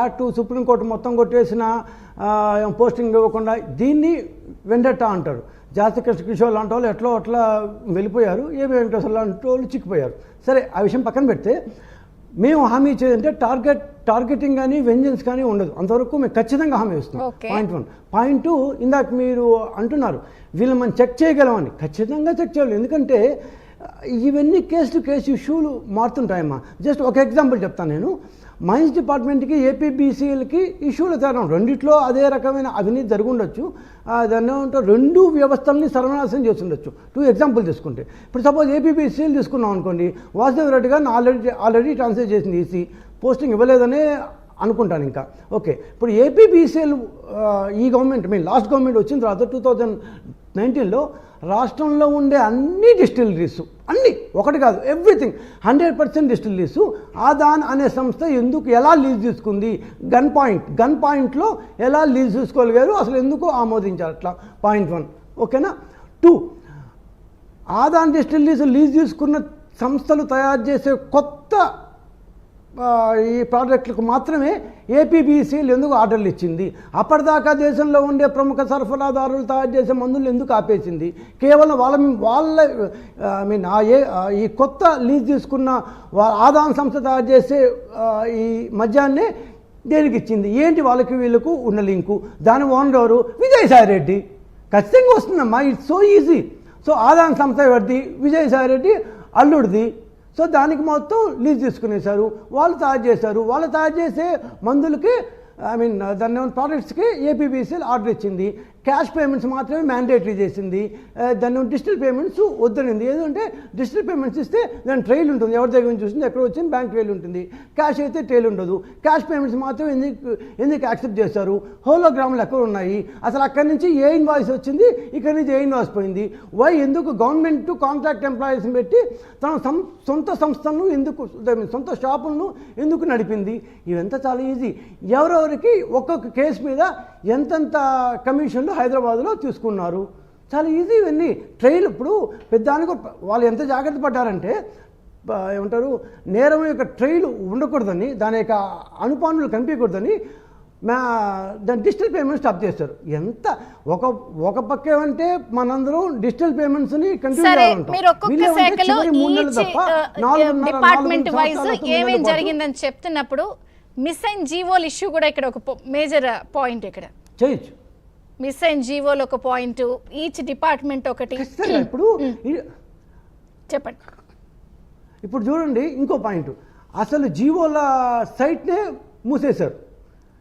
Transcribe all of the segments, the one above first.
అటు సుప్రీంకోర్టు మొత్తం కొట్టేసిన పోస్టింగ్ ఇవ్వకుండా దీన్ని వెండట్టా అంటారు. జాతి కిషోర్ లాంటి వాళ్ళు ఎట్లా అట్లా వెళ్ళిపోయారు, ఏబి వెంకటేశ్వర లాంటి వాళ్ళు చిక్కిపోయారు. సరే, ఆ విషయం పక్కన పెడితే మేము హామీ ఇచ్చేదంటే టార్గెటింగ్ కానీ వెంజెన్స్ కానీ ఉండదు. అంతవరకు మేము ఖచ్చితంగా హామీ ఇస్తున్నాం. పాయింట్ 1. పాయింట్ 2, ఇందాక మీరు అంటున్నారు వీళ్ళు మనం చెక్ చేయగలమని. ఖచ్చితంగా చెక్ చేయాలి, ఎందుకంటే ఇవన్నీ కేసు టు కేసు ఇష్యూలు మారుతుంటాయమ్మా. జస్ట్ ఒక ఎగ్జాంపుల్ చెప్తాను నేను. మైన్స్ డిపార్ట్మెంట్కి ఏపీబీసీలకి ఇష్యూలు తేడా, రెండిట్లో అదే రకమైన అవినీతి జరిగి ఉండొచ్చు. దాన్ని ఏమంటారు, రెండు వ్యవస్థల్ని సర్వనాశనం చేసి ఉండొచ్చు. 2 ఎగ్జాంపుల్ తీసుకుంటే, ఇప్పుడు సపోజ్ ఏపీబీసీలు తీసుకున్నాం అనుకోండి, వాసుదేవ్ రెడ్డి గారిని ఆల్రెడీ ట్రాన్స్ఫర్ చేసింది ఈసీ, పోస్టింగ్ ఇవ్వలేదనే అనుకుంటాను ఇంకా. ఓకే, ఇప్పుడు ఏపీబీసీలు ఈ గవర్నమెంట్ లాస్ట్ గవర్నమెంట్ వచ్చిన తర్వాత 2019లో రాష్ట్రంలో ఉండే అన్ని డిస్టిలరీస్, అన్నీ ఒకటి కాదు, ఎవ్రీథింగ్ 100% డిస్టిలరీస్ ఆదాన్ అనే సంస్థ ఎలా లీజ్ తీసుకుంది, గన్ పాయింట్లో ఎలా లీజ్ తీసుకోగలిగారు, అసలు ఎందుకు ఆమోదించారు అట్లా. పాయింట్ 1. ఓకేనా. 2, ఆదాన్ డిస్టిలరీస్ లీజ్ తీసుకున్న సంస్థలు తయారు చేసే కొత్త ఈ ప్రాజెక్టులకు మాత్రమే ఏపీబీసీలు ఎందుకు ఆర్డర్లు ఇచ్చింది, అప్పటిదాకా దేశంలో ఉండే ప్రముఖ సరఫరాదారులు తయారు చేసే మందులు ఎందుకు ఆపేసింది, కేవలం వాళ్ళ ఈ కొత్త లీజ్ తీసుకున్న ఆదాన్ సంస్థ తయారు చేసే ఈ మద్యాన్నే దేనికి ఇచ్చింది, ఏంటి వాళ్ళకి వీళ్ళకు ఉన్న లింకు, దాని ఓనర్ ఎవరు, విజయసాయి రెడ్డి. ఖచ్చితంగా వస్తుందమ్మా, it's so easy. So Aadan సంస్థ ఎవరిది, విజయసాయి రెడ్డి అల్లుడిది. సో దానికి మొత్తం లీజ్ తీసుకునేశారు, వాళ్ళు తయారు చేశారు. వాళ్ళు తయారు చేసే మందులకి దాన్ని ప్రోడక్ట్స్కి ఏపీబీసీలు ఆర్డర్ ఇచ్చింది. క్యాష్ పేమెంట్స్ మాత్రమే మ్యాండేటరీ చేసింది. దాన్ని డిజిటల్ పేమెంట్స్ వద్దనింది. ఏదంటే డిజిటల్ పేమెంట్స్ ఇస్తే దాని ట్రైల్ ఉంటుంది, ఎవరి దగ్గర నుంచి చూసింది ఎక్కడ వచ్చింది బ్యాంక్ ట్రైల్ ఉంటుంది, క్యాష్ అయితే ట్రైల్ ఉండదు. క్యాష్ పేమెంట్స్ మాత్రం ఎందుకు యాక్సెప్ట్ చేశారు, హోలోగ్రామ్లు ఎక్కడ ఉన్నాయి, అసలు అక్కడి నుంచి ఏ ఇన్వాయిస్ వచ్చింది, ఇక్కడి నుంచి ఏ ఇన్వాయిస్ పోయింది, ఎందుకు గవర్నమెంట్ కాంట్రాక్ట్ ఎంప్లాయీస్ని పెట్టి తన సొంత సంస్థలను ఎందుకు, సొంత షాపులను ఎందుకు నడిపింది. ఇవంతా చాలా ఈజీ. ఎవరెవరికి ఒక్కొక్క కేసు మీద ఎంతెంత కమిషన్లు హైదరాబాద్లో తీసుకున్నారు, చాలా ఈజీ ఇవన్నీ. ట్రైల్ ఇప్పుడు పెద్దానికి వాళ్ళు ఎంత జాగ్రత్త పడ్డారంటే, ఏమంటారు, నేరం యొక్క ట్రైల్ ఉండకూడదని, దాని యొక్క అనుపానులు కనిపించకూడదని దాని డిజిటల్ పేమెంట్స్ స్టాప్ చేస్తారు. ఎంత ఒక పక్క ఏమంటే మనందరం డిజిటల్ పేమెంట్స్ని కంటిన్యూ జరిగిందని చెప్తున్నప్పుడు మిస్ అయిన జీవోల ఇష్యూ కూడా ఇక్కడ ఒక మేజర్ పాయింట్. ఇక్కడ చేయొచ్చు మిస్ అయిన జీవోలు ఒక పాయింట్, ఈచ్ డిపార్ట్మెంట్ ఒకటి. ఇప్పుడు చెప్పండి. ఇప్పుడు చూడండి ఇంకో పాయింట్, అసలు జీవోల సైట్నే మూసేశారు.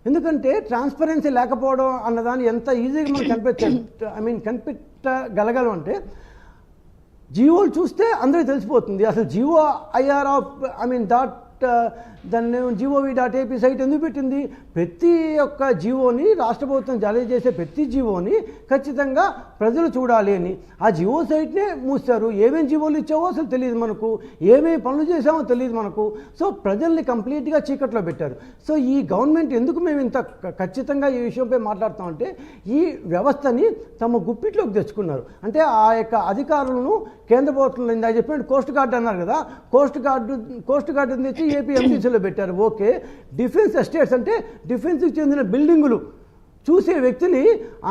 ఎందుకంటే ట్రాన్స్పరెన్సీ లేకపోవడం అన్నదాన్ని ఎంత ఈజీగా మనం కనిపెట్టగలగలం అంటే, జీవోలు చూస్తే అందరికీ తెలిసిపోతుంది అసలు జీవో ఐఆర్ ఆఫ్ దాన్ని GOV.AP సైట్ ఎందుకు పెట్టింది. ప్రతి ఒక్క జీవోని రాష్ట్ర ప్రభుత్వం జారీ చేసే ప్రతి జీవోని ఖచ్చితంగా ప్రజలు చూడాలి అని ఆ జీవో సైట్నే మూస్తారు. ఏమేమి జీవోలు ఇచ్చావో అసలు తెలియదు మనకు, ఏమేమి పనులు చేసామో తెలియదు మనకు. సో ప్రజల్ని కంప్లీట్గా చీకట్లో పెట్టారు. సో ఈ గవర్నమెంట్ ఎందుకు మేము ఇంత ఖచ్చితంగా ఈ విషయంపై మాట్లాడుతామంటే, ఈ వ్యవస్థని తమ గుప్పిట్లోకి తెచ్చుకున్నారు. అంటే ఆ యొక్క అధికారులను కేంద్ర ప్రభుత్వంలో ఇందాక చెప్పినట్టు కోస్ట్ గార్డ్ అన్నారు కదా, కోస్ట్ గార్డుని తెచ్చి ఏపీ ఎంసీసీలో పెట్టారు. ఓకే, డిఫెన్స్ ఎస్టేట్స్ అంటే డిఫెన్స్కి చెందిన బిల్డింగులు చూసే వ్యక్తిని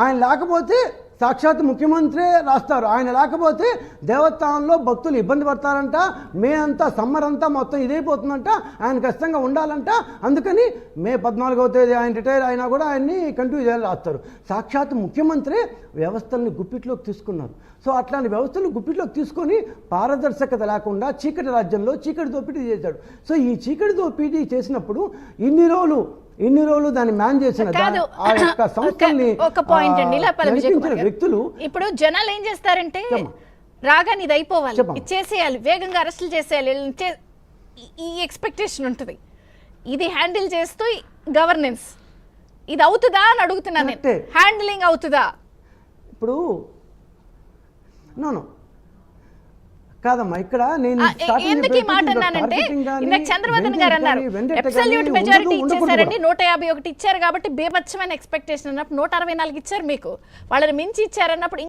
ఆయన లేకపోతే సాక్షాత్ ముఖ్యమంత్రే రాస్తారు. ఆయన లేకపోతే దేవస్థానంలో భక్తులు ఇబ్బంది పడతారంట, మే అంతా సమ్మర్ అంతా మొత్తం ఇదైపోతుందంట, ఆయన ఖచ్చితంగా ఉండాలంట. అందుకని మే 14వ తేదీ ఆయన రిటైర్ అయినా కూడా ఆయన్ని కంటిన్యూ చేయాలి రాస్తారు. సాక్షాత్ ముఖ్యమంత్రే వ్యవస్థల్ని గుప్పిట్లోకి తీసుకున్నారు. సో అట్లాంటి వ్యవస్థలు గుప్పిట్లోకి తీసుకొని పారదర్శకత లేకుండా చీకటి రాజ్యంలో చీకటి దోపిడీ చేశాడు. సో ఈ చీకటి దోపిడీ చేసినప్పుడు ఇన్ని రోజులు దాన్ని మ్యాన్ చేసిన వ్యక్తులు, ఇప్పుడు జనాలు ఏం చేస్తారంటే రాగానే ఇది అయిపోవాలి, ఇచ్చేసేయాలి, వేగంగా అరెస్టులు చేసేయాలి, ఈ ఎక్స్పెక్టేషన్ ఉంటుంది. ఇది హ్యాండిల్ చేస్తూ గవర్నెన్స్ ఇది అవుతుందా అని అడుగుతున్నాను నేను. హ్యాండిలింగ్ అవుతుందా? ఇప్పుడు కాదమ్మా, ఇక్కడ నేను ఎందుకు ఈ మాట అన్నానంటే, ఇందాక చంద్రబాబు గారు అన్నారు అబ్సల్యూట్ మెజారిటీ ఇచ్చేసారండి, 151 ఇచ్చారు కాబట్టి బేభత్సమైన ఎక్స్పెక్టేషన్ అన్నప్పుడు 164 ఇచ్చారు, మీకు వాళ్ళని మించి ఇచ్చారన్నప్పుడు